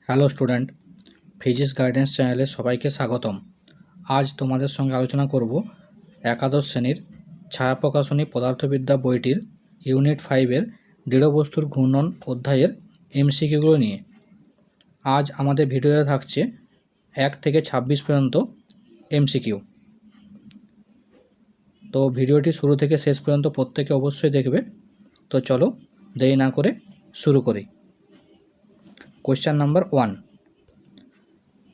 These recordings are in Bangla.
হ্যালো স্টুডেন্ট, ফিজিক্স গাইডেন্স চ্যানেলে সবাইকে স্বাগতম। আজ তোমাদের সঙ্গে আলোচনা করব একাদশ শ্রেণীর ছায়া প্রকাশনী পদার্থবিদ্যা বইটির ইউনিট 5-এর দৃঢ় বস্তুর ঘূর্ণন অধ্যায়ের এমসিকিউগুলো নিয়ে। আজ আমাদের ভিডিওতে থাকছে 1 থেকে 26 পর্যন্ত এমসিকিউ। তো ভিডিওটি শুরু থেকে শেষ পর্যন্ত প্রত্যেকে অবশ্যই দেখবে। তো চলো দেরি না করে শুরু করি। কোশ্চেন নাম্বার 1,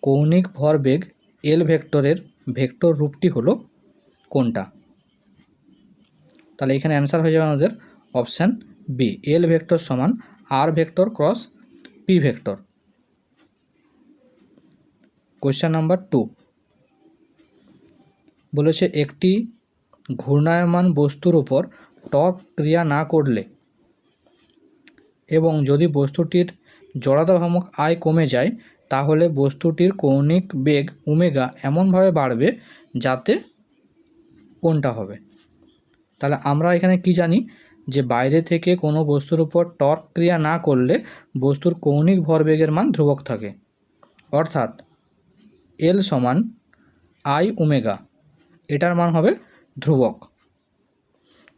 কৌণিক ভরবেগ এল ভেক্টরের ভেক্টর রূপটি হলো কোনটা? তাহলে এখানে অ্যান্সার হয়ে যাবে আমাদের অপশান বি, এল ভেক্টর সমান R vector cross P vector. Question number 2, বলেছে একটি ঘূর্ণায়মান বস্তুর উপর টর্ক ক্রিয়া না করলে এবং যদি বস্তুটির জড়তা ভ্রামক আই কমে যায় তাহলে বস্তুটির কৌণিক বেগ ওমেগা এমনভাবে বাড়বে যাতে কোনটা হবে? তাহলে আমরা এখানে কি জানি যে বাইরে থেকে কোনো বস্তুর উপর টর্ক ক্রিয়া না করলে বস্তুর কৌণিক ভরবেগের মান ধ্রুবক থাকে, অর্থাৎ এল সমান আই ওমেগা, এটার মান হবে ধ্রুবক।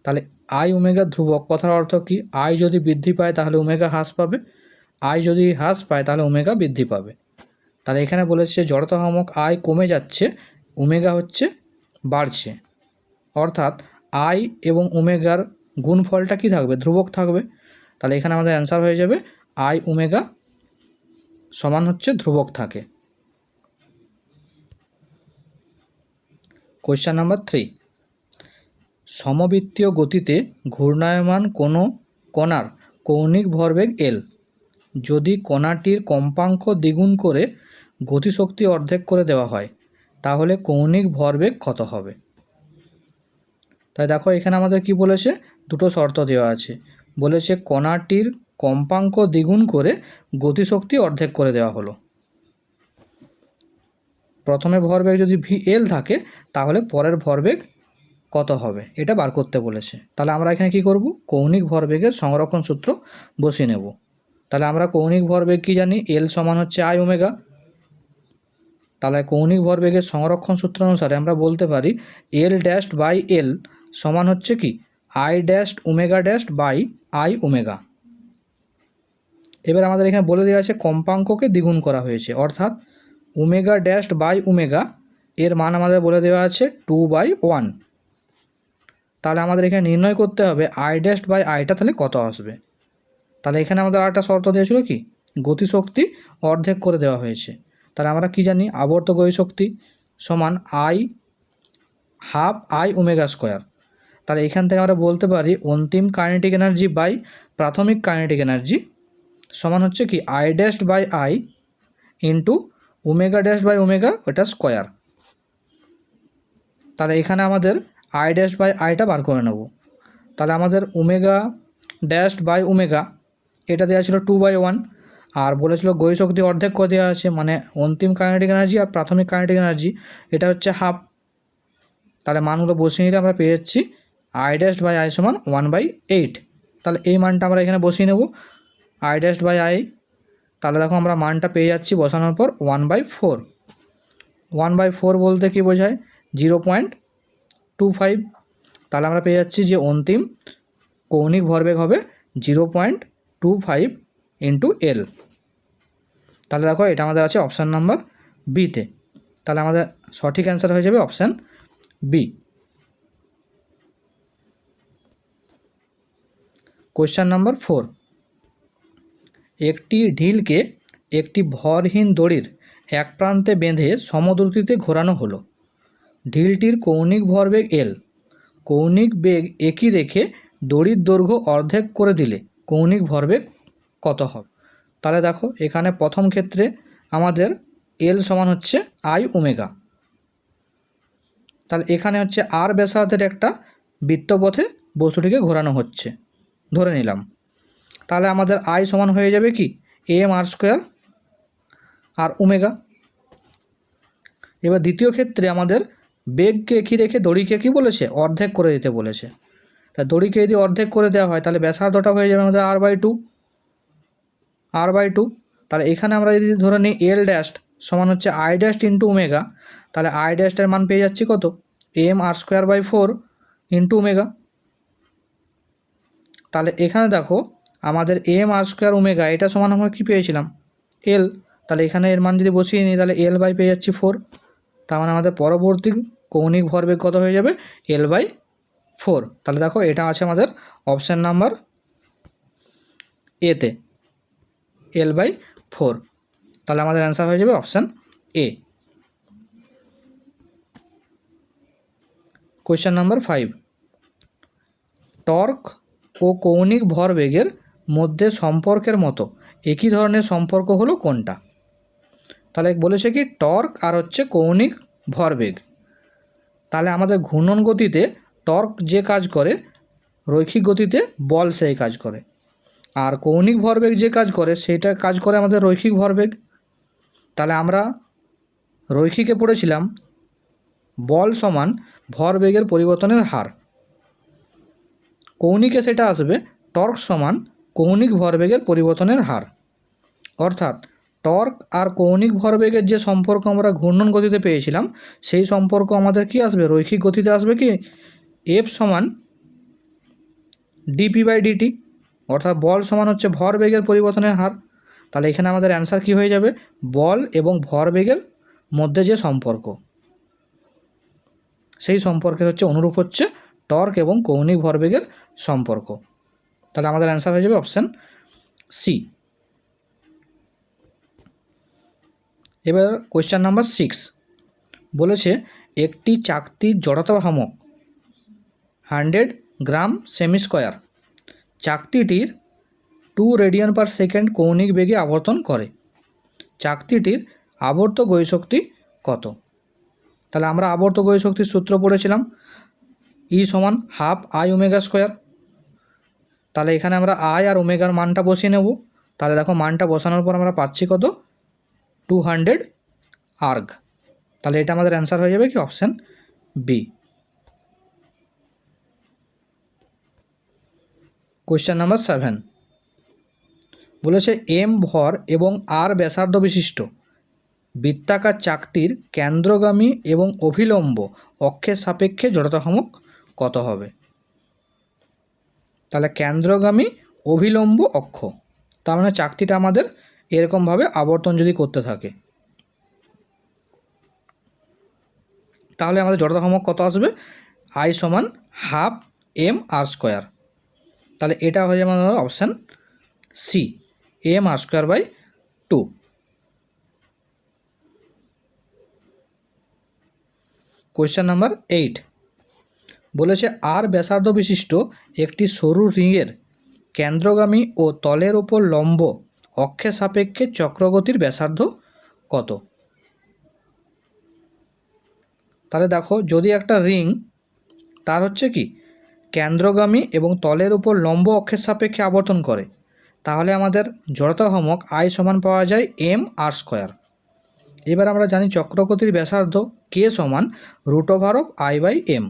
তাহলে আই ওমেগা ধ্রুবক কথার অর্থ কি? আই যদি বৃদ্ধি পায় তাহলে ওমেগা হ্রাস পাবে, আই যদি হ্রাস পায় তাহলে ওমেগা বৃদ্ধি পাবে। তাহলে এখানে বলেছে জড়তা ভ্রামক আই কমে যাচ্ছে, ওমেগা হচ্ছে বাড়ছে, অর্থাৎ আই এবং ওমেগার গুণফলটা কি থাকবে? ধ্রুবক থাকবে। তাহলে এখানে আমাদের অ্যান্সার হয়ে যাবে আই ওমেগা সমান হচ্ছে ধ্রুবক থাকে। কোয়েশ্চেন নাম্বার 3, সমবৃত্তীয় গতিতে ঘূর্ণায়মান কোনো কণার কৌণিক ভরবেগ এল, যদি কণাটির কম্পাঙ্ক দ্বিগুণ করে গতিশক্তি অর্ধেক করে দেওয়া হয় তাহলে কৌণিক ভরবেগ কত হবে? তাই দেখো এখানে আমাদের কি বলেছে, দুটো শর্ত দেওয়া আছে। বলেছে কণাটির কম্পাঙ্ক দ্বিগুণ করে গতিশক্তি অর্ধেক করে দেওয়া হলো। প্রথমে ভরবেগ যদি ভি এল থাকে তাহলে পরের ভরবেগ কত হবে এটা বার করতে বলেছে। তাহলে আমরা এখানে কি করব? কৌণিক ভরবেগের সংরক্ষণ সূত্র বসিয়ে নেব। তাহলে আমরা কৌণিক ভরবেগ কি জানি? এল সমান হচ্ছে আই ওমেগা। তাহলে কৌণিক ভরবেগের সংরক্ষণ সূত্র অনুসারে আমরা বলতে পারি এল ড্যাশ বাই এল সমান হচ্ছে কি? I dash omega dash by I omega. এবার আমাদের এখানে বলে দেওয়া আছে কম্পাঙ্ককে দ্বিগুণ করা হয়েছে, অর্থাৎ ওমেগা ড্যাশ বাই ওমেগা এর মান আমাদের বলে দেওয়া আছে 2/1। তাহলে আমাদের এখানে নির্ণয় করতে হবে আই ড্যাশ বাই আইটা তাহলে কত আসবে। তাহলে এখানে আমাদের আরেকটা শর্ত দিয়েছিল কি? গতিশক্তি অর্ধেক করে দেওয়া হয়েছে। তাহলে আমরা কি জানি? আবর্ত গতিশক্তি সমান I half I omega square. তাহলে এখান থেকে আমরা বলতে পারি অন্তিম কাইনেটিক এনার্জি বাই প্রাথমিক কাইনেটিক এনার্জি সমান হচ্ছে কি? I dash by I into omega dash by omega ওটা স্কোয়ার। তাহলে এখানে আমাদের আই ড্যাশ বাই আইটা বার করে নেব। তাহলে আমাদের ওমেগা ড্যাশ বাই ওমেগা এটা দেওয়া ছিল 2/1, আর বলেছিল গতিশক্তি অর্ধেক করে দেওয়া আছে, মানে অন্তিম কাইনেটিক এনার্জি আর প্রাথমিক কাইনেটিক এনার্জি এটা হচ্ছে হাফ। তাহলে মানগুলো বসিয়ে নিলে আমরা পেয়ে যাচ্ছি আই ড্যাশ বাই আই সমান 1/8। তাহলে এই মানটা আমরা এখানে বসিয়ে নেব আই ড্যাশ বাই আই। তাহলে দেখো আমরা মানটা পেয়ে যাচ্ছি বসানোর পর 1/4। 1/4 বলতে কি বোঝায়? 0.25। তাহলে আমরা পেয়ে যাচ্ছি যে অন্তিম কৌণিক ভরবেগ হবে 0.25 ইন্টু এল। তাহলে দেখো এটা আমাদের আছে অপশান নাম্বার বিতে। তাহলে আমাদের সঠিক অ্যান্সার হয়ে যাবে অপশান বি। কোয়েশ্চেন নাম্বার 4, একটি ঢিলকে একটি ভরহীন দড়ির এক প্রান্তে বেঁধে সমদ্রুতিতে ঘোরানো হলো। ঢিলটির কৌণিক ভরবেগ এল, কৌণিক বেগ একই রেখে দড়ির দৈর্ঘ্য অর্ধেক করে দিলে কৌণিক ভরবেগ কত হবে? তাহলে দেখো এখানে প্রথম ক্ষেত্রে আমাদের এল সমান হচ্ছে আই ওমেগা। তাহলে এখানে হচ্ছে আর ব্যাসার্ধের একটা বৃত্তপথে বস্তুটিকে ঘোরানো হচ্ছে ধরে নিলাম। তাহলে আমাদের আই সমান হয়ে যাবে কি? এম আর স্কোয়ার আর ওমেগা। এবার দ্বিতীয় ক্ষেত্রে আমাদের বেগকে একই রেখে দড়িকে কি বলেছে? অর্ধেক করে দিতে বলেছে। তা দড়িকে যদি অর্ধেক করে দেওয়া হয় তাহলে ব্যাসার্ধটা হয়ে যাবে আমাদের r/2। তাহলে এখানে আমরা যদি ধরে নিই এল ড্যাশ সমান হচ্ছে আই ড্যাশ ইন্টু ওমেগা, তাহলে আই ড্যাশটার মান পেয়ে যাচ্ছি কত, M R square by 4 into omega. তাহলে এখানে দেখো আমাদের এম আর স্কোয়ার ওমেগা এটা সমান আমরা কী পেয়েছিলাম, এল। তাহলে এখানে এর মান যদি বসিয়ে নিই তাহলে এল বাই পেয়ে যাচ্ছি 4। তার মানে আমাদের পরবর্তী কৌণিক ভরবেগ কত হয়ে যাবে, এল বাই 4। তাহলে দেখো এটা আছে আমাদের অপশান নাম্বার এতে, এল বাই 4। তাহলে আমাদের অ্যান্সার হয়ে যাবে option A. Question number 5, torque ও কৌণিক ভরবেগের মধ্যে সম্পর্কের মতো একই ধরনের সম্পর্ক হলো কোনটা? তাহলে বলেছে কি টর্ক আর হচ্ছে কৌণিক ভরবেগ। তাহলে আমাদের ঘূর্ণন গতিতে টর্ক যে কাজ করে, রৈখিক গতিতে বল সেই কাজ করে। আর কৌণিক ভরবেগ যে কাজ করে সেটা কাজ করে আমাদের রৈখিক ভরবেগ। তাহলে আমরা রৈখিকে পড়েছিলাম বল সমান ভরবেগের পরিবর্তনের হার, কৌণিকে সেটা আসবে টর্ক সমান কৌণিক ভরবেগের পরিবর্তনের হার। অর্থাৎ টর্ক আর কৌণিক ভরবেগের যে সম্পর্ক আমরা ঘূর্ণন গতিতে পেয়েছিলাম সেই সম্পর্ক আমাদের কি আসবে, রৈখিক গতিতে আসবে কি, এফ সমান ডিপি বাই ডিটি। অর্থাৎ বল সমান হচ্ছে ভরবেগের পরিবর্তনের হার। তাহলে এখানে আমাদের অ্যান্সার কি হয়ে যাবে, বল এবং ভরবেগের মধ্যে যে সম্পর্ক সেই সম্পর্কের হচ্ছে অনুরূপ হচ্ছে টর্ক এবং কৌণিক ভরবেগের সম্পর্ক। তাহলে আমাদের অ্যান্সার হয়ে যাবে অপশান সি। এবার কোয়েশ্চেন নাম্বার 6 বলেছে একটি চাকতির জড়তা ভ্রামক 100 গ্রাম সেমি স্কোয়ার, চাকতিটির 2 রেডিয়ান পার সেকেন্ড কৌণিক বেগে আবর্তন করে, চাকতিটির আবর্ত গতিশক্তি কত? তাহলে আমরা আবর্ত গতিশক্তির সূত্র পড়েছিলাম, ই সমান হাফ আই ওমেগা স্কোয়ার। তাহলে এখানে আমরা আই আর ওমেগার মানটা বসিয়ে নেব। তাহলে দেখো মানটা বসানোর পর আমরা পাচ্ছি কত, 200 আর্গ। তাহলে এটা আমাদের অ্যান্সার হয়ে যাবে কি অপশান বি। কোয়েশ্চেন নাম্বার 7 বলেছে এম ভর এবং আর ব্যাসার্ধ বিশিষ্ট বৃত্তাকার চাকতির কেন্দ্রগামী এবং অভিলম্ব অক্ষের সাপেক্ষে জড়তা ভ্রামক কত হবে? তাহলে কেন্দ্রগামী অভিলম্ব অক্ষ, তার মানে চাকতিটা আমাদের এরকমভাবে আবর্তন যদি করতে থাকে তাহলে আমাদের জড়তা ভ্রামক কত আসবে, আই সমান হাফ এম আর স্কোয়ার। তাহলে এটা হয়ে যাবে আমাদের option C, M R square by 2। Question number 8 বলেছে আর ব্যাসার্ধ বিশিষ্ট একটি সরু রিংয়ের কেন্দ্রগামী ও তলের ওপর লম্ব অক্ষের সাপেক্ষে চক্রগতির ব্যাসার্ধ কত? তাহলে দেখো যদি একটা রিং তার হচ্ছে কি কেন্দ্রগামী এবং তলের উপর লম্ব অক্ষের সাপেক্ষে আবর্তন করে তাহলে আমাদের জড়তা ভ্রামক আই সমান পাওয়া যায় এম আর স্কোয়ার। এবার আমরা জানি চক্রগতির ব্যাসার্ধ কে সমান √অফ আই বাই এম।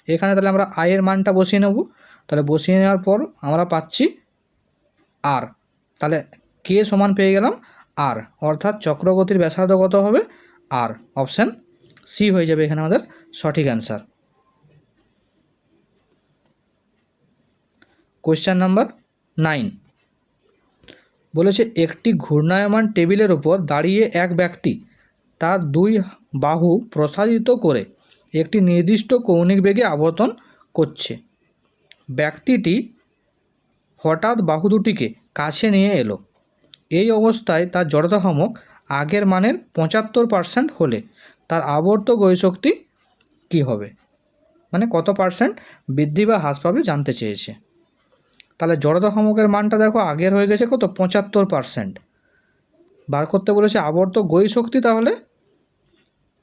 এখানে তাহলে আমরা আয়ের মানটা বসিয়ে নেব। তাহলে বসিয়ে নেওয়ার পর আমরা পাচ্ছি আর, তাহলে কে সমান পেয়ে গেলাম আর, অর্থাৎ চক্রগতির ব্যাসার্ধ কত হবে আর। অপশান সি হয়ে যাবে এখানে আমাদের সঠিক অ্যান্সার। কোয়েশ্চেন নাম্বার 9 বলেছে একটি ঘূর্ণায়মান টেবিলের ওপর দাঁড়িয়ে এক ব্যক্তি তার 2 বাহু প্রসারিত করে একটি নির্দিষ্ট কৌণিক বেগে আবর্তন করছে। ব্যক্তিটি হঠাৎ বাহু দুটিকে কাছে নিয়ে এলো। এই অবস্থায় তার জড়তা ভ্রামক আগের মানের 75% হলে তার আবর্ত গতিশক্তি কী হবে, মানে কত পার্সেন্ট বৃদ্ধি বা হ্রাস পাবে জানতে চেয়েছে। তাহলে জড়তা ভ্রামকের মানটা দেখো আগের হয়ে গেছে কত, 75%। বার করতে বলেছে আবর্ত গতিশক্তি তাহলে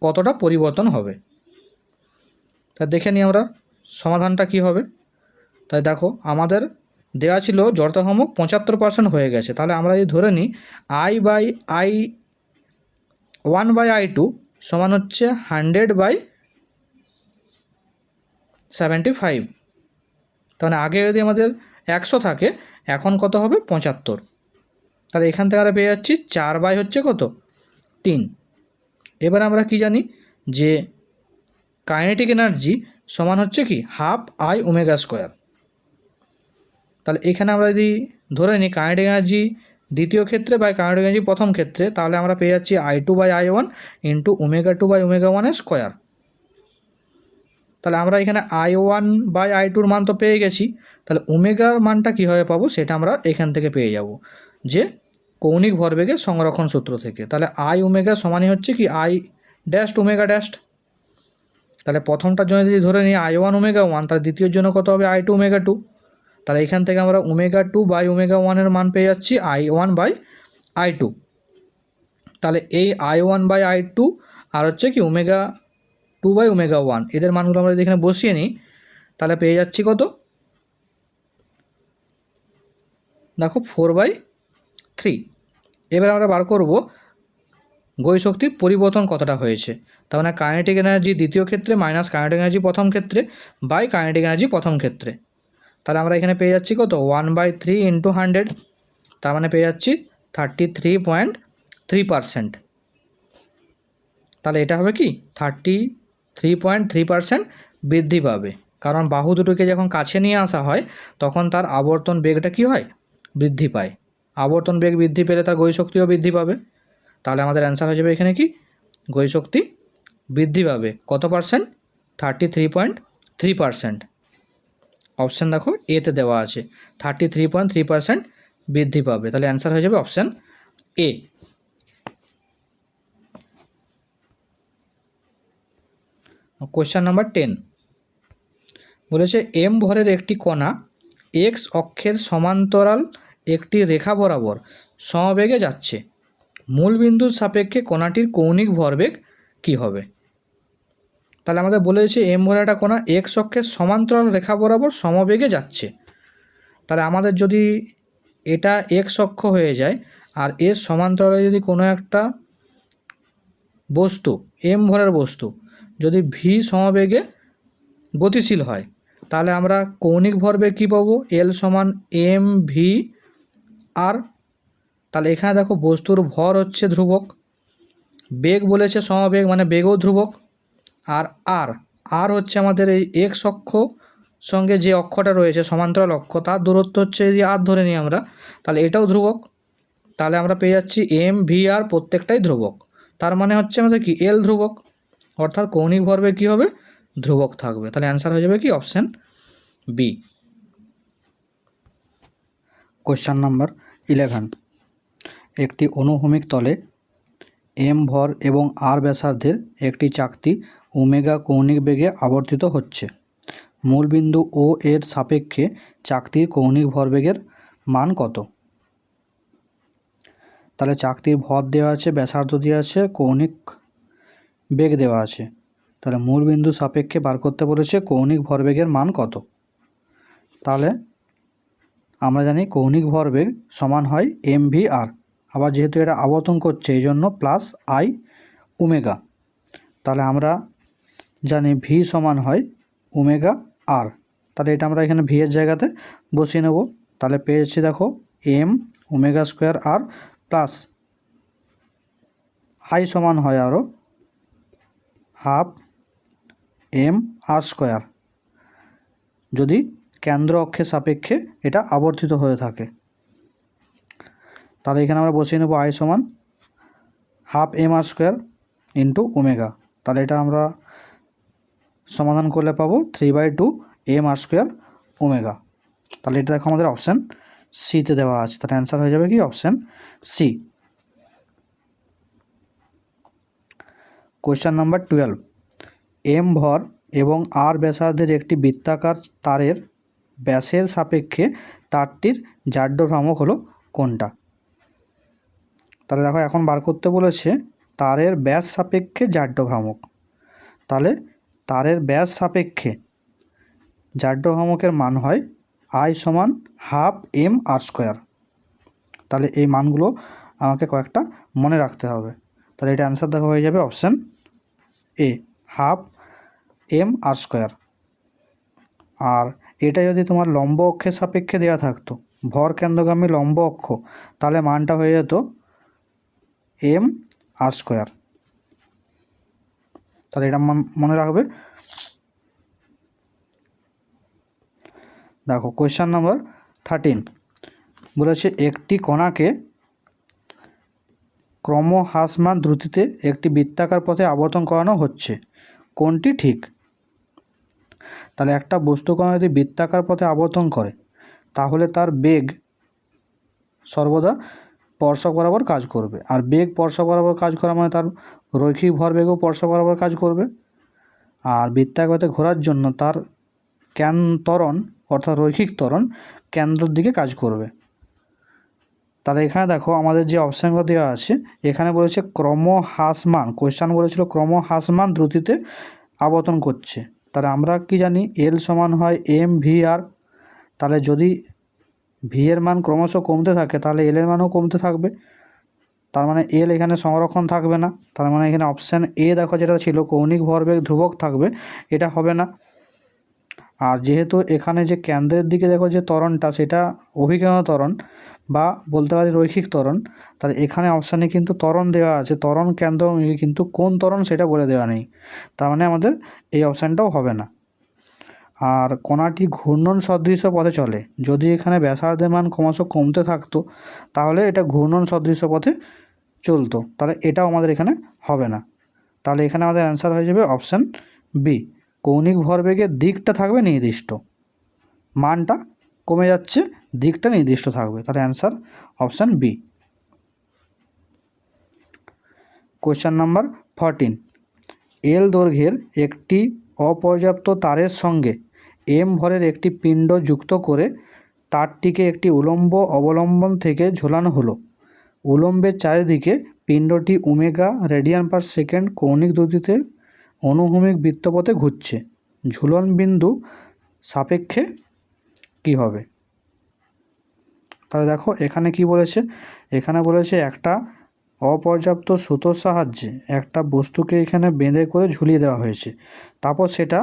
কতটা পরিবর্তন হবে। তা দেখে নিই আমরা সমাধানটা কি হবে। তাই দেখো আমাদের দেওয়া ছিল জড়তা ভ্রামক 75% হয়ে গেছে। তাহলে আমরা যদি ধরে নিই I by I 1 by I2 সমান হচ্ছে 100/75। তাহলে আগে যদি আমাদের 100 থাকে এখন কত হবে 75। তাহলে এখান থেকে আমরা পেয়ে যাচ্ছি 4/3। এবার আমরা কি জানি যে কাইনেটিক এনার্জি সমান হচ্ছে কি হাফ আই ওমেগা স্কোয়ার। তাহলে এখানে আমরা যদি ধরে নিই কাইনেটিক এনার্জি দ্বিতীয় ক্ষেত্রে বা কাইনেটিক এনার্জি প্রথম ক্ষেত্রে, তাহলে আমরা পেয়ে যাচ্ছি I2/I1 ইন্টু ω2/ω1 স্কোয়ার। তাহলে আমরা এখানে I1/I2 মান তো পেয়ে গেছি, তাহলে ওমেগার মানটা কীভাবে পাবো সেটা আমরা এখান থেকে পেয়ে যাব যে কৌণিক ভরবেগের সংরক্ষণ সূত্র থেকে। তাহলে আই ওমেগা সমানই হচ্ছে কি আই ড্যাশ ওমেগা ড্যাশ। তাহলে প্রথমটার জন্য যদি ধরে নিই I1 ω1, তাহলে দ্বিতীয়র জন্য কত হবে I2 ω2। তাহলে এখান থেকে আমরা ω2/ω1 মান পেয়ে যাচ্ছি I1/I2। তাহলে এই I1/I2 আর হচ্ছে কি ω2/ω1 এদের মানগুলো আমরা যদি এখানে বসিয়ে নিই, তাহলে পেয়ে যাচ্ছি কত, দেখো 4/3। এবার আমরা বার করব গতিশক্তির পরিবর্তন কতটা হয়েছে। তার মানে কাইনেটিক এনার্জি দ্বিতীয় ক্ষেত্রে মাইনাস কাইনেটিক এনার্জি প্রথম ক্ষেত্রে বাই কাইনেটিক এনার্জি প্রথম ক্ষেত্রে। তাহলে আমরা এখানে পেয়ে যাচ্ছি কত 1/3 ইন্টু 100, তার মানে পেয়ে যাচ্ছি 33.3%। তাহলে এটা হবে কি 33.3% বৃদ্ধি পাবে, কারণ বাহু দুটোকে যখন কাছে নিয়ে আসা হয় তখন তার আবর্তন বেগটা কি হয়, বৃদ্ধি পায়। আবর্তন বেগ বৃদ্ধি পেলে তার গতিশক্তিও বৃদ্ধি পাবে। তাহলে আমাদের অ্যান্সার হয়ে যাবে এখানে কি গতিশক্তি বৃদ্ধি পাবে কত পার্সেন্ট, 33.3%। অপশান দেখো এতে দেওয়া আছে 33.3% বৃদ্ধি পাবে। তাহলে অ্যান্সার হয়ে যাবে অপশান এ। কোয়েশ্চেন নাম্বার 10 বলেছে এম ভরের একটি কণা এক্স অক্ষের সমান্তরাল একটি রেখা বরাবর সমবেগে যাচ্ছে, মূল বিন্দুর সাপেক্ষে কণাটির কৌণিক ভরবেগ কি হবে। তাহলে আমাদের বলেছে এম ভরের একটা কণা এক্স অক্ষের সমান্তরাল রেখা বরাবর সমবেগে যাচ্ছে। তাহলে আমাদের যদি এটা এক্স অক্ষ হয়ে যায় আর এর সমান্তরালে যদি কোনো একটা বস্তু এম ভরের বস্তু যদি ভি সমবেগে গতিশীল হয়, তাহলে আমরা কৌণিক ভরবেগ কী পাবো, এল সমান এম ভি আর। তাহলে এখানে দেখো বস্তুর ভর হচ্ছে ধ্রুবক, বেগ বলেছে সমবেগ মানে বেগও ধ্রুবক, আর আর আর হচ্ছে আমাদের এই এক্স অক্ষ সঙ্গে যে অক্ষটা রয়েছে সমান্তরাল অক্ষ তার দূরত্ব হচ্ছে যদি আর ধরে নিই আমরা, তাহলে এটাও ধ্রুবক। তাহলে আমরা পেয়ে যাচ্ছি এম ভি আর প্রত্যেকটাই ধ্রুবক, তার মানে হচ্ছে আমাদের কি এল ধ্রুবক, অর্থাৎ কৌণিক ভরবেগ কী হবে, ধ্রুবক থাকবে। তাহলে অ্যান্সার হয়ে যাবে কি অপশান বি। কোয়েশ্চেন নাম্বার 11 একটি অনুভূমিক তলে এম ভর এবং আর ব্যাসার্ধের একটি চাকতি ওমেগা কৌণিক বেগে আবর্তিত হচ্ছে, মূলবিন্দু ও এর সাপেক্ষে চাকতির কৌণিক ভরবেগের মান কত। তাহলে চাকতির ভর দেওয়া আছে, ব্যাসার্ধ দেওয়া আছে, কৌণিক বেগ দেওয়া আছে। তাহলে মূলবিন্দু সাপেক্ষে বার করতে বলেছে কৌণিক ভরবেগের মান কত। তাহলে আমরা জানি কৌণিক ভরবেগ সমান হয় এম ভি আর, আবার যেহেতু এটা আবর্তন করছে এই জন্য প্লাস আই ওমেগা। তাহলে আমরা জানি ভি সমান হয় ওমেগা আর, তাহলে এটা আমরা এখানে ভি এর জায়গাতে বসিয়ে নেব। তাহলে পেয়েছি দেখো M omega square R plus I সমান হয় আরও হাফ এম আর স্কোয়ার যদি কেন্দ্র অক্ষের সাপেক্ষে এটা আবর্তিত হয়ে থাকে। তাহলে এখানে আমরা বসিয়ে নেব আই সমান half M R square into omega. তাহলে এটা আমরা সমাধান করলে পাবো 3/2 এম আর স্কোয়ার ওমেগা। তাহলে এটা দেখো আমাদের অপশান সিতে দেওয়া আছে। তাহলে অ্যান্সার হয়ে যাবে কি option C. Question number 12 M ভর এবং আর ব্যাসার্ধের একটি বৃত্তাকার তারের ব্যাসের সাপেক্ষে তারটির জাড্য ভ্রামক হলো কোনটা। তাহলে দেখো এখন বার করতে বলেছে তারের ব্যাস সাপেক্ষে জাড্য ভ্রামক। তাহলে তারের ব্যাস সাপেক্ষে জাড্য ভ্রামকের মান হয় আই সমান হাফ এম আর স্কোয়ার। তাহলে এই মানগুলো আমাকে কয়েকটা মনে রাখতে হবে। তাহলে এটা অ্যান্সার দেখা হয়ে যাবে option A half M R square. আর এটা যদি তোমার লম্ব অক্ষের সাপেক্ষে দেওয়া থাকতো ভর কেন্দ্রগামী লম্ব অক্ষ, তাহলে মানটা হয়ে যেত এম আর স্কোয়ার। তাহলে এটা মনে রাখবে। দেখো কোয়েশ্চেন নাম্বার 13 বলেছে একটি কণাকে ক্রমহ্রাসমান দ্রুতিতে একটি বৃত্তাকার পথে আবর্তন করানো হচ্ছে, কোনটি ঠিক? তাহলে একটা বস্তুকণা যদি বৃত্তাকার পথে আবর্তন করে তাহলে তার বেগ সর্বদা স্পর্শক বরাবর কাজ করবে, আর বেগ স্পর্শক বরাবর কাজ করা মানে তার রৈখিক ভরবেগও স্পর্শক বরাবর কাজ করবে। আর বৃত্তাকার পথে ঘোরার জন্য তার ত্বরণ অর্থাৎ রৈখিক ত্বরণ কেন্দ্রের দিকে কাজ করবে। তাহলে এখানে দেখো আমাদের যে অপশানগুলো দেওয়া আছে, এখানে বলেছে ক্রমহ্রাসমান, কোয়েশ্চেন বলেছিল ক্রমহ্রাসমান দ্রুতিতে আবর্তন করছে। তাহলে আমরা কি জানি এল সমান হয় এম ভি আর। তাহলে যদি ভি এর মান ক্রমশ কমতে থাকে তাহলে এল এর মানও কমতে থাকবে, তার মানে এল এখানে সংরক্ষণ থাকবে না। তার মানে এখানে অপশান এ দেখো যেটা ছিল কৌণিক ভরবেগ ধ্রুবক থাকবে, এটা হবে না। আর যেহেতু এখানে যে কেন্দ্রের দিকে দেখো যে ত্বরণটা সেটা অভিকর্ণ ত্বরণ বা বলতে পারি রৈখিক ত্বরণ, তাহলে এখানে অপশানে কিন্তু ত্বরণ দেওয়া আছে, ত্বরণ কেন্দ্র, কিন্তু কোন ত্বরণ সেটা বলে দেওয়া নেই। তার মানে আমাদের এই অপশানটাও হবে না। আর কণাটি ঘূর্ণন সদৃশ পথে চলে, যদি এখানে ব্যাসার্ধের মান ক্রমশ কমতে থাকতো তাহলে এটা ঘূর্ণন সদৃশ পথে চলতো, তাহলে এটাও আমাদের এখানে হবে না। তাহলে এখানে আমাদের অ্যান্সার হয়ে যাবে অপশান বি, কৌণিক ভরবেগের দিকটা থাকবে নির্দিষ্ট, মানটা কমে যাচ্ছে, দিকটা নির্দিষ্ট থাকবে। তাহলে answer option B. Question number 14 L দৈর্ঘ্যের একটি অপর্যাপ্ত তারের সঙ্গে এম ভরের একটি পিণ্ড যুক্ত করে তারটিকে একটি উলম্ব অবলম্বন থেকে ঝোলানো হলো। উলম্বের চারিদিকে পিণ্ডটি ওমেগা রেডিয়ান পার সেকেন্ড কৌণিক দ্রুতিতে অনুভূমিক বৃত্তপথে ঘুরছে, ঝুলন বিন্দু সাপেক্ষে কি হবে? তাহলে দেখো এখানে কি বলেছে, এখানে বলেছে একটা অপর্যাপ্ত সুতোর সাহায্যে একটা বস্তুকে এখানে বেঁধে করে ঝুলিয়ে দেওয়া হয়েছে, তারপর সেটা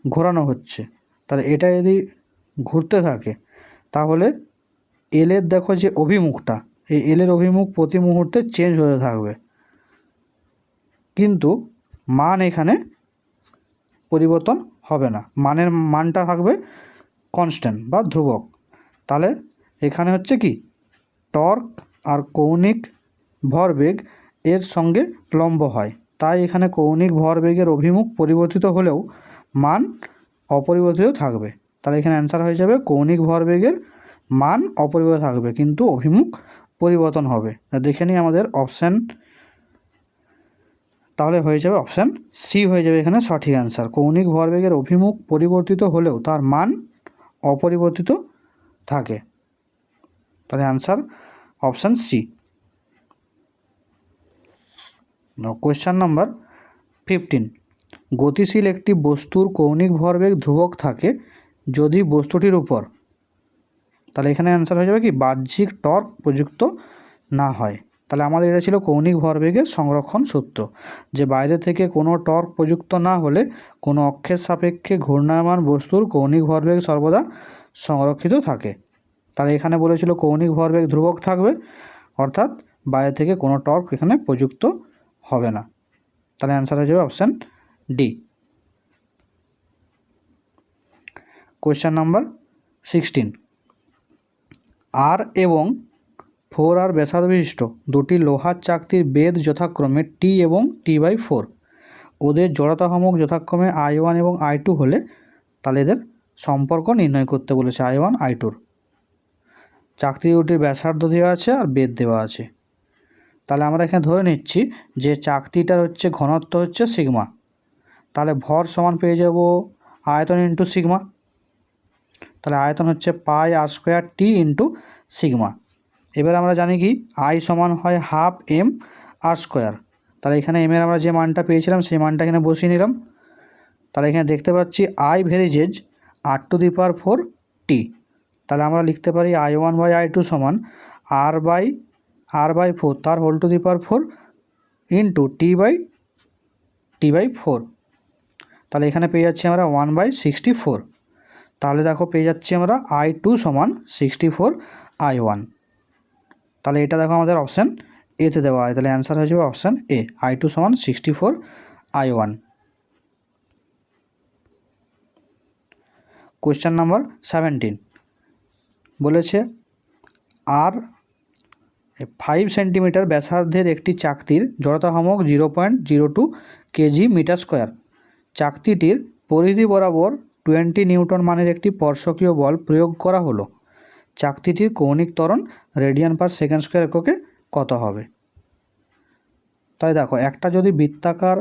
ঘোরানো হচ্ছে। তাহলে এটা যদি ঘুরতে থাকে তাহলে এলের দেখো যে অভিমুখটা, এই এলের অভিমুখ প্রতি মুহূর্তে চেঞ্জ হতে থাকবে, কিন্তু মান এখানে পরিবর্তন হবে না, মানটা থাকবে কনস্ট্যান্ট বা ধ্রুবক। তাহলে এখানে হচ্ছে কি টর্ক আর কৌণিক ভরবেগ এর সঙ্গে লম্ব হয়, তাই এখানে কৌণিক ভরবেগের অভিমুখ পরিবর্তিত হলেও মান অপরিবর্তিত থাকবে। তাহলে এখানে অ্যান্সার হয়ে যাবে কৌণিক ভরবেগের মান অপরিবর্তিত থাকবে কিন্তু অভিমুখ পরিবর্তন হবে। দেখে নিই আমাদের অপশান, তাহলে হয়ে যাবে অপশান সি হয়ে যাবে এখানে সঠিক অ্যান্সার। কৌণিক ভরবেগের অভিমুখ পরিবর্তিত হলেও তার মান অপরিবর্তিত থাকে, তাহলে answer option C. Question number 15 গতিশীল একটি বস্তুর কৌণিক ভরবেগ ধ্রুবক থাকে যদি বস্তুটির উপর, তাহলে এখানে অ্যান্সার হয়ে যাবে কি বাহ্যিক টর্ক প্রযুক্ত না হয়। তাহলে আমাদের এটা ছিল কৌণিক ভরবেগের সংরক্ষণ সূত্র, যে বাইরে থেকে কোনো টর্ক প্রযুক্ত না হলে কোনো অক্ষের সাপেক্ষে ঘূর্ণায়মান বস্তুর কৌণিক ভরবেগ সর্বদা সংরক্ষিত থাকে। তাহলে এখানে বলেছিল কৌণিক ভরবেগ ধ্রুবক থাকবে, অর্থাৎ বাইরে থেকে কোনো টর্ক এখানে প্রযুক্ত হবে না। তাহলে অ্যান্সার হয়ে যাবে অপশান ডি। কোয়েশ্চেন নাম্বার 16 আর এবং 4R ব্যাসার্ধ বিশিষ্ট দুটি লোহার চাকতির বেধ যথাক্রমে টি এবং টি/4, ওদের জড়তা ভ্রামক যথাক্রমে I1 এবং I2 হলে তাহলে এদের সম্পর্ক নির্ণয় করতে বলেছে I1 I2-র। চাকতি দুটির ব্যাসার্ধ দেওয়া আছে আর বেধ দেওয়া আছে। তাহলে আমরা এখানে ধরে নিচ্ছি যে চাকতিটার হচ্ছে ঘনত্ব হচ্ছে সিগমা, তাহলে ভর সমান পেয়ে যাব আয়তন ইন্টু সিগমা, তাহলে আয়তন হচ্ছে পাই আর স্কোয়ার টি ইন্টু সিগমা। এবার আমরা জানি কি আই সমান হয় হাফ এম আর স্কোয়ার, তাহলে এখানে এম এর আমরা যে মানটা পেয়েছিলাম সেই মানটা এখানে বসিয়ে নিলাম। তাহলে এখানে দেখতে পাচ্ছি আই ভেরিজেজ r⁴ টি, তাহলে আমরা লিখতে পারি I1/I2 সমান r/4 তার হোল⁴ ইন্টু টি/4, তাহলে এখানে পেয়ে যাচ্ছি আমরা 1/64। তাহলে দেখো পেয়ে যাচ্ছি আমরা I2 সমান 64 I1। তাহলে এটা দেখো আমাদের অপশান এতে দেওয়া হয়, তাহলে অ্যান্সার হয়ে যাবে অপশান এ, I2 সমান 64 I1। কোয়েশ্চেন নাম্বার 17 বলেছে আর 5 সেন্টিমিটার ব্যাসার্ধের একটি চাকতির জড়তা ভ্রামক 0.02 কেজি মিটার স্কোয়ার। চাকতিটির পরিধি বরাবর 20 নিউটন মানের একটি স্পর্শকীয় বল প্রয়োগ করা হলো। চাকতিটির কৌণিক ত্বরণ রেডিয়ান পার সেকেন্ড স্কোয়ার এককে কত হবে? তাই দেখো, একটা যদি বৃত্তাকার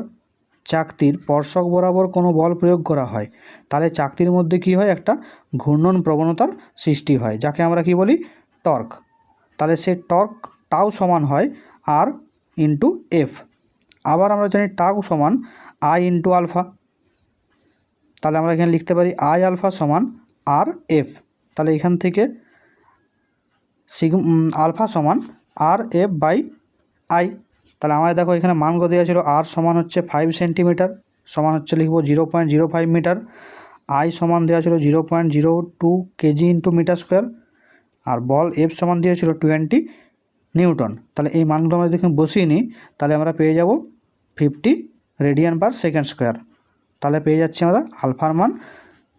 চাকতির স্পর্শক বরাবর কোনো বল প্রয়োগ করা হয়, তাহলে চাকতির মধ্যে কি হয়, একটা ঘূর্ণন প্রবণতার সৃষ্টি হয়, যাকে আমরা কি বলি, টর্ক। তাহলে সেই টর্ক টাউ সমান হয় আর ইন্টু এফ। আবার আমরা জানি টাউ সমান আই ইন্টু আলফা। তাহলে আমরা এখানে লিখতে পারি আই আলফা সমান আর এফ। তাহলে এখান থেকে আলফা সমান আর এফ বাই আই। তাহলে আমাদের দেখো এখানে মানগুলো দেওয়া ছিল, আর সমান হচ্ছে 5 সেন্টিমিটার সমান হচ্ছে লিখব 0.05 মিটার, আই সমান দেওয়া ছিল 0.02 কেজি ইন্টু মিটার স্কোয়ার, আর বল এফ সমান দিয়েছিল 20 নিউটন। তাহলে এই মানগুলো আমরা দেখুন বসিয়ে নিই, তাহলে আমরা পেয়ে যাব 50 রেডিয়ান পার সেকেন্ড স্কোয়ার। তাহলে পেয়ে যাচ্ছি আমরা আলফার মান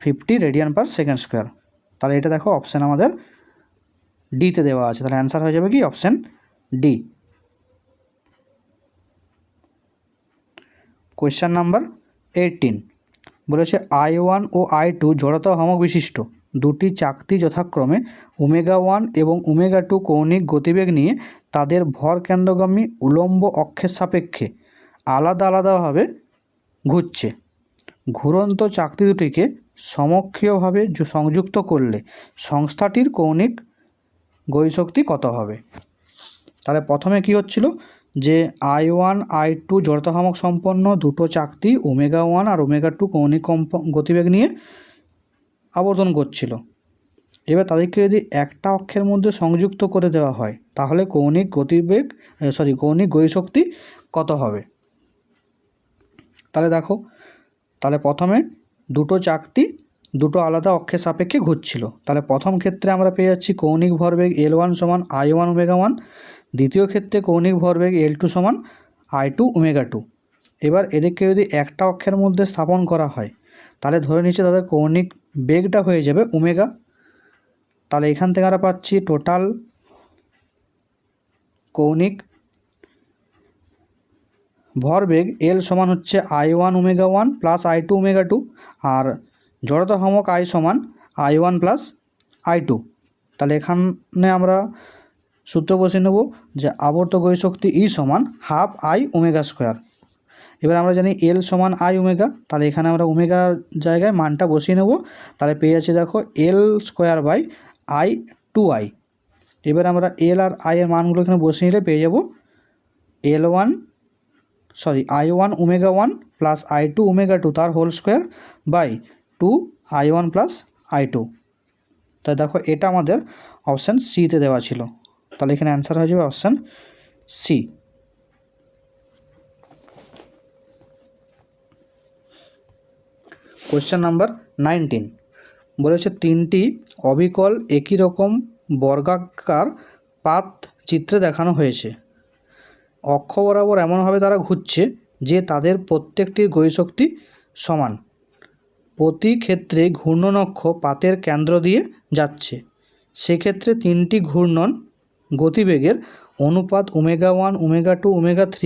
50 রেডিয়ান পার সেকেন্ড স্কোয়ার। তাহলে এটা দেখো অপশান আমাদের ডিতে দেওয়া আছে, তাহলে অ্যান্সার হয়ে যাবে কি অপশান ডি। কোয়েশ্চেন নাম্বার 18 বলেছে I1 ও I2 জড়তা ভ্রামক বিশিষ্ট দুটি চাকতি যথাক্রমে ω1 এবং ω2 কৌণিক গতিবেগ নিয়ে তাদের ভর কেন্দ্রগামী উলম্ব অক্ষের সাপেক্ষে আলাদা আলাদাভাবে ঘুরছে। ঘুরন্ত চাকতি দুটিকে সমক্ষীয়ভাবে সংযুক্ত করলে সংস্থাটির কৌণিক গতিশক্তি কত হবে? তাহলে প্রথমে কি হচ্ছিল, যে I1 I2 জড়তা ভ্রামক সম্পন্ন দুটো চাকতি ω1 আর ω2 কৌণিক গতিবেগ নিয়ে আবর্তন করছিল। এবার তাদেরকে যদি একটা অক্ষের মধ্যে সংযুক্ত করে দেওয়া হয়, তাহলে কৌণিক গতিশক্তি কত হবে? তাহলে দেখো, তাহলে প্রথমে দুটো চাকতি দুটো আলাদা অক্ষের সাপেক্ষে ঘুরছিল। তাহলে প্রথম ক্ষেত্রে আমরা পেয়ে যাচ্ছি কৌণিক ভরবেগ L1 সমান I1 ω1, দ্বিতীয় ক্ষেত্রে কৌণিক ভরবেগ L2 সমান I2 ω2। এবার এদেরকে যদি একটা অক্ষের মধ্যে স্থাপন করা হয়, তাহলে ধরে নিচ্ছে তাদের কৌণিক বেগটা হয়ে যাবে ω। তাহলে এখান থেকে আমরা পাচ্ছি টোটাল কৌণিক ভরবেগ L সমান হচ্ছে I1 ω1 প্লাস I2 ω2, আর জড়তা ভ্রামক I সমান I1 প্লাস I2। তাহলে এখানে আমরা সূত্র বসে নেব যে আবর্ত গতিশক্তি E সমান হাফ I ওমেগা স্কোয়ার। এবার আমরা জানি L সমান I ওমেগা, তাহলে এখানে আমরা ওমেগার জায়গায় মানটা বসিয়ে নেব। তাহলে পেয়ে যাচ্ছে দেখো L স্কোয়ার বাই I2I। এবার আমরা L আর I এর মানগুলো এখানে বসিয়ে নিলে পেয়ে যাব I1 ω1 প্লাস I2 ω2 তার whole square by 2 I1 plus I2। তাই দেখো এটা আমাদের অপশান সিতে দেওয়া ছিল, তাহলে এখানে অ্যান্সার হয়ে যাবে অপশান সি। কোয়েশ্চেন নাম্বার 19 বলেছে তিনটি অবিকল একই রকম বর্গাকার পাত চিত্রে দেখানো হয়েছে। অক্ষ বরাবর এমনভাবে তারা ঘুরছে যে তাদের প্রত্যেকটির গতিশক্তি সমান। প্রতি ক্ষেত্রে ঘূর্ণন অক্ষ পাতের কেন্দ্র দিয়ে যাচ্ছে। সেক্ষেত্রে তিনটি ঘূর্ণন গতিবেগের অনুপাত ω1 ω2 ω3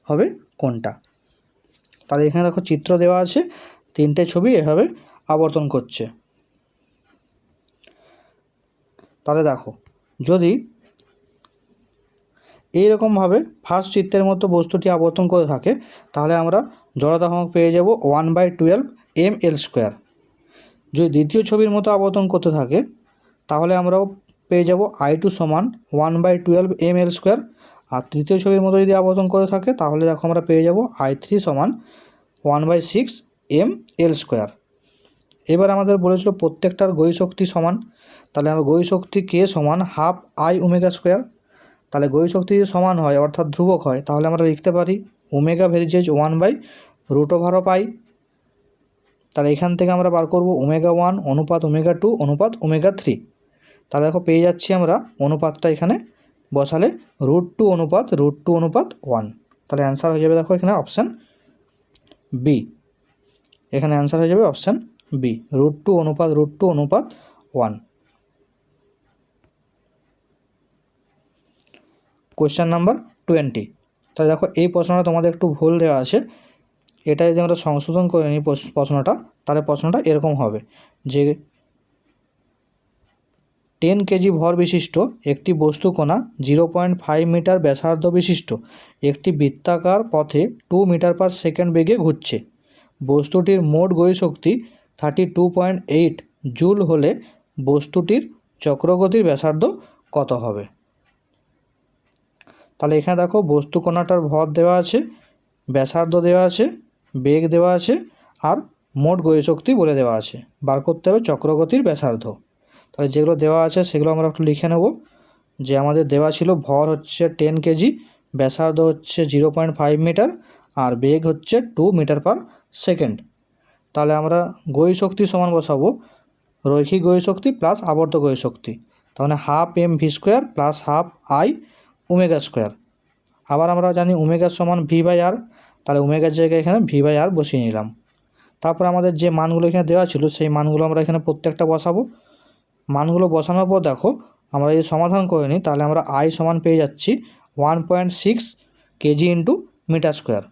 হবে কোনটা? তাহলে এখানে দেখো চিত্র দেওয়া আছে, তিনটে ছবি এভাবে আবর্তন করছে। তাহলে দেখো যদি এইরকমভাবে ফার্স্ট চিত্রের মতো বস্তুটি আবর্তন করে থাকে, তাহলে আমরা জড়তা ভ্রামক পেয়ে যাব 1/12 mL স্কোয়ার। যদি দ্বিতীয় ছবির মতো আবর্তন করতে থাকে, তাহলে আমরাও পেয়ে যাব I2 সমান 1/12 mL স্কোয়ার। আর তৃতীয় ছবির মতো যদি আবর্তন করে থাকে, তাহলে দেখো আমরা পেয়ে যাব I3 সমান 1/6 mL স্কোয়ার। এবার আমাদের বলেছিল প্রত্যেকটার গতিশক্তি সমান, তাহলে আমরা গতিশক্তি K সমান হাফ I ওমেগা স্কোয়ার। তাহলে গতিশক্তি যদি সমান হয় অর্থাৎ ধ্রুবক হয়, তাহলে আমরা লিখতে পারি ওমেগা ভেরিজেজ 1/√I। তাহলে এখান থেকে আমরা বার করব ω1 অনুপাত ω2 অনুপাত ω3। তাহলে দেখো পেয়ে যাচ্ছি আমরা অনুপাতটা এখানে বসালে √2 অনুপাত √2 অনুপাত 1। তাহলে অ্যান্সার হয়ে যাবে দেখো এখানে অপশান বি। এখানে অ্যান্সার হয়ে যাবে অপশান বি, √2 অনুপাত √2 অনুপাত 1। Question number 20। তাহলে দেখো এই প্রশ্নটা তোমাদের একটু ভুল দেওয়া আছে, এটা যদি আমরা সংশোধন করে নিই প্রশ্নটা, তাহলে প্রশ্নটা এরকম হবে যে 10 কেজি ভর বিশিষ্ট একটি বস্তুকণা 0.5 মিটার ব্যাসার্ধ বিশিষ্ট একটি বৃত্তাকার পথে 2 মিটার পার সেকেন্ড বেগে ঘুরছে। বস্তুটির মোট গতিশক্তি 32.8 জুল হলে বস্তুটির চক্রগতির ব্যাসার্ধ কত হবে? তাহলে এখানে দেখো বস্তুকণাটার ভর দেওয়া আছে, ব্যাসার্ধ দেওয়া আছে, বেগ দেওয়া আছে, আর মোট গতিশক্তি বলে দেওয়া আছে। বার করতে হবে চক্রগতির ব্যাসার্ধ। তাহলে যেগুলো দেওয়া আছে সেগুলো আমরা একটু লিখে নেব। যে আমাদের দেওয়া ছিল ভর হচ্ছে 10 কেজি, ব্যাসার্ধ হচ্ছে 0.5 মিটার, আর বেগ হচ্ছে 2 মিটার পার সেকেন্ড। তাহলে আমরা গতিশক্তি সমান বসাবো রৈখিক গতিশক্তি প্লাস আবর্ত গতিশক্তি, তার মানে ½ mv² প্লাস ½ I ω²। আবার আমরা জানি ওমেগা সমান v/r, তাহলে ওমেগার জায়গায় এখানে v/r বসিয়ে নিলাম। তারপর আমাদের যে মানগুলো এখানে দেওয়া ছিল সেই মানগুলো আমরা এখানে প্রত্যেকটা বসাবো। মানগুলো বসানোর পর দেখো আমরা যদি সমাধান করে নিই তাহলে আমরা I সমান পেয়ে যাচ্ছি 1.6 কেজি ইন্টু মিটার²।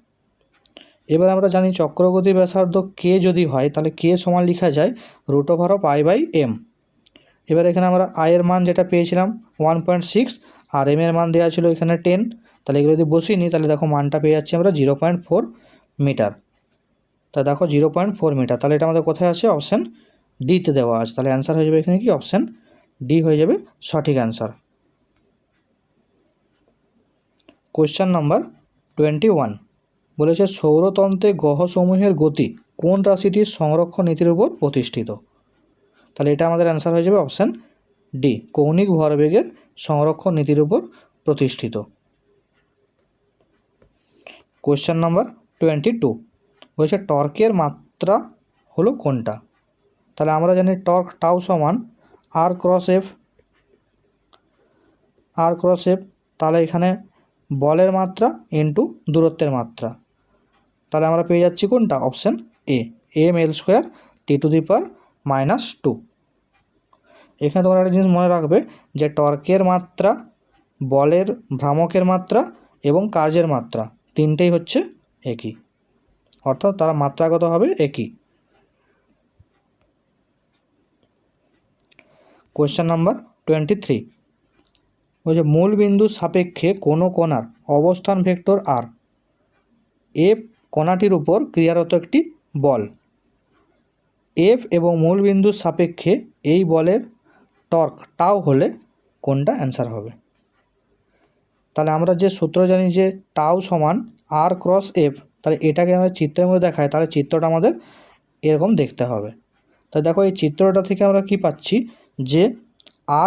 এবার আমরা জানি চক্রগতির ব্যাসার্ধ কে যদি হয় তাহলে কে সমান লেখা যায় √π/m। এবার এখানে আমরা I এর মান যেটা পেয়েছিলাম 1.6 আর m এর মান দেওয়া ছিল এখানে 10, তাহলে এগুলো যদি বসিয়ে নিই তাহলে দেখো মানটা পেয়ে যাচ্ছি আমরা 0.4 মিটার। তাহলে দেখো 0.4 মিটার, তাহলে এটা আমাদের কোথায় আছে? অপশান ডিতে দেওয়া আছে। তাহলে অ্যান্সার হয়ে যাবে এখানে কি অপশান ডি হয়ে যাবে সঠিক অ্যান্সার। কোয়েশ্চেন নাম্বার 21 বলেছে সৌরতন্ত্রে গ্রহসমূহের গতি কোন রাশিটির সংরক্ষণ নীতির উপর প্রতিষ্ঠিত? তাহলে এটা আমাদের অ্যান্সার হয়ে যাবে অপশান ডি, কৌণিক ভরবেগের সংরক্ষণ নীতির উপর প্রতিষ্ঠিত। কোয়েশ্চেন নাম্বার 22 বলেছে টর্কের মাত্রা হলো কোনটা? তাহলে আমরা জানি টর্ক টাউ সমান r ক্রস এফ। তাহলে এখানে বলের মাত্রা ইন্টু দূরত্বের মাত্রা, তাহলে আমরা পেয়ে যাচ্ছি কোনটা? Option A, ml² T⁻²। এখানে তোমরা একটা জিনিস মনে রাখবে যে টর্কের মাত্রা, বলের ভ্রামকের মাত্রা এবং কার্যের মাত্রা তিনটেই হচ্ছে একই, অর্থাৎ তারা মাত্রাগত হবে একই। কোয়েশ্চেন নাম্বার 23 বলছে মূল বিন্দুর সাপেক্ষে কোনো কণার অবস্থান ভেক্টর r, এফ কণাটির উপর ক্রিয়ারত একটি বল। এফ এবং মূল বিন্দুর সাপেক্ষে এই বলের টর্ক টাও হলে কোনটা অ্যান্সার হবে? তাহলে আমরা যে সূত্র জানি যে টাউ সমান r ক্রস এফ, তাহলে এটাকে আমরা চিত্রের মধ্যে দেখাই, তাহলে চিত্রটা আমাদের এরকম দেখতে হবে। তাই দেখো এই চিত্রটা থেকে আমরা কি পাচ্ছি যে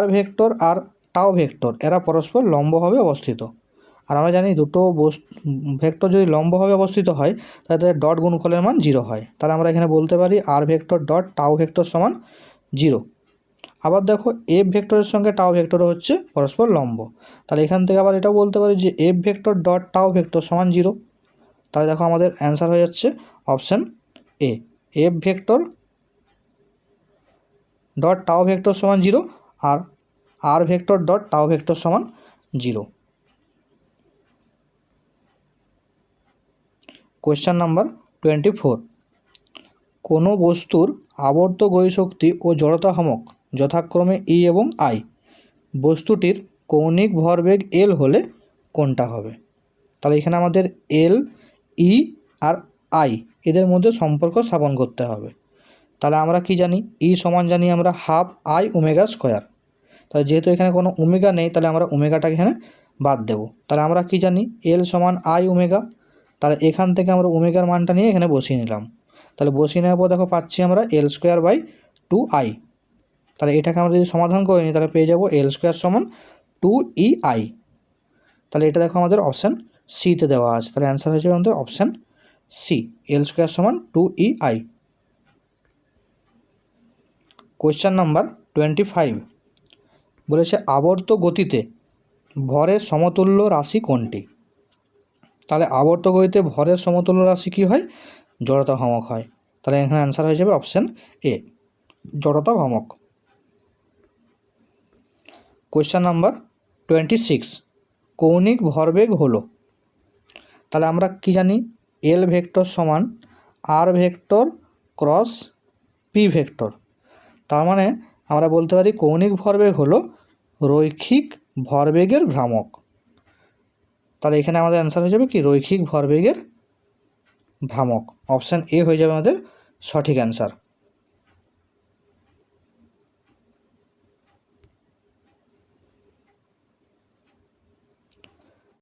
r ভেক্টর আর টাও ভেক্টর এরা পরস্পর লম্বভাবে অবস্থিত। আর আমরা জানি দুটো ভেক্টর যদি লম্বভাবে অবস্থিত হয় তাহলে তাদের ডট গুণফলের মান 0 হয়। তাহলে আমরা এখানে বলতে পারি r ভেক্টর ডট টাও ভেক্টর সমান 0। আবার দেখো এফ ভেক্টরের সঙ্গে টাও ভেক্টরও হচ্ছে পরস্পর লম্ব, তাহলে এখান থেকে আবার এটাও বলতে পারি যে এফ ভেক্টর ডট টাও ভেক্টর সমান 0। তাহলে দেখো আমাদের অ্যান্সার হয়ে যাচ্ছে option A, F vector dot টাও ভেক্টর সমান 0 আর r ভেক্টর ডট টাও ভেক্টর সমান 0। কোয়েশ্চেন নাম্বার 24 কোনো বস্তুর আবর্ত গতিশক্তি ও জড়তা ভ্রামক যথাক্রমে E এবং I, বস্তুটির কৌণিক ভরবেগ L হলে কোনটা হবে? তাহলে এখানে আমাদের L, E আর I এদের মধ্যে সম্পর্ক স্থাপন করতে হবে। তাহলে আমরা কি জানি? E সমান জানি আমরা ½ I ω²। তাহলে যেহেতু এখানে কোনো ওমেগা নেই তাহলে আমরা ওমেগাটাকে এখানে বাদ দেব। তাহলে আমরা কি জানি? L সমান I ω। তাহলে এখান থেকে আমরা ওমেগার মানটা নিয়ে এখানে বসিয়ে নিলাম। তাহলে বসিয়ে নেওয়ার পর দেখো পাচ্ছি আমরা L²/2I। তাহলে এটাকে আমরা যদি সমাধান করে নিই তাহলে পেয়ে যাবো L² সমান 2EI। তাহলে এটা দেখো আমাদের অপশান সিতে দেওয়া আছে। তাহলে অ্যান্সার হয়ে যাবে আমাদের অপশান সি, L² সমান 2EI। কোয়েশ্চেন নাম্বার 25 বলেছে আবর্ত গতিতে ভরের সমতুল্য রাশি কোনটি? তাহলে আবর্ত গতিতে ভরের সমতুল্য রাশি কী হয়? জড়তা ভ্রামক হয়। তাহলে এখানে অ্যান্সার হয়ে যাবে অপশান এ, জড়তা ভ্রামক। কোয়েশ্চেন নাম্বার 26 কৌণিক ভরবেগ হলো, তাহলে আমরা কি জানি? এল ভেক্টর সমান R vector cross P vector. তার মানে আমরা বলতে পারি কৌণিক ভরবেগ হলো রৈখিক ভরবেগের ভ্রামক। তাহলে এখানে আমাদের অ্যান্সার হয়ে যাবে কি? রৈখিক ভরবেগের ভ্রামক। অপশান এ হয়ে যাবে আমাদের সঠিক অ্যান্সার।